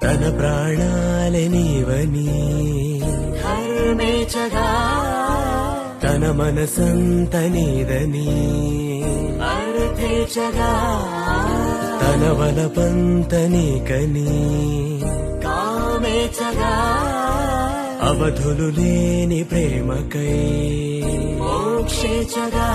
తన ప్రాణాలే నీవని ధర్మేచగా తన మనసంత నీదని అర్థేచగా తన వలపంత నీకని కామేచగా అవధులు లేని ప్రేమకై మోక్షేచగా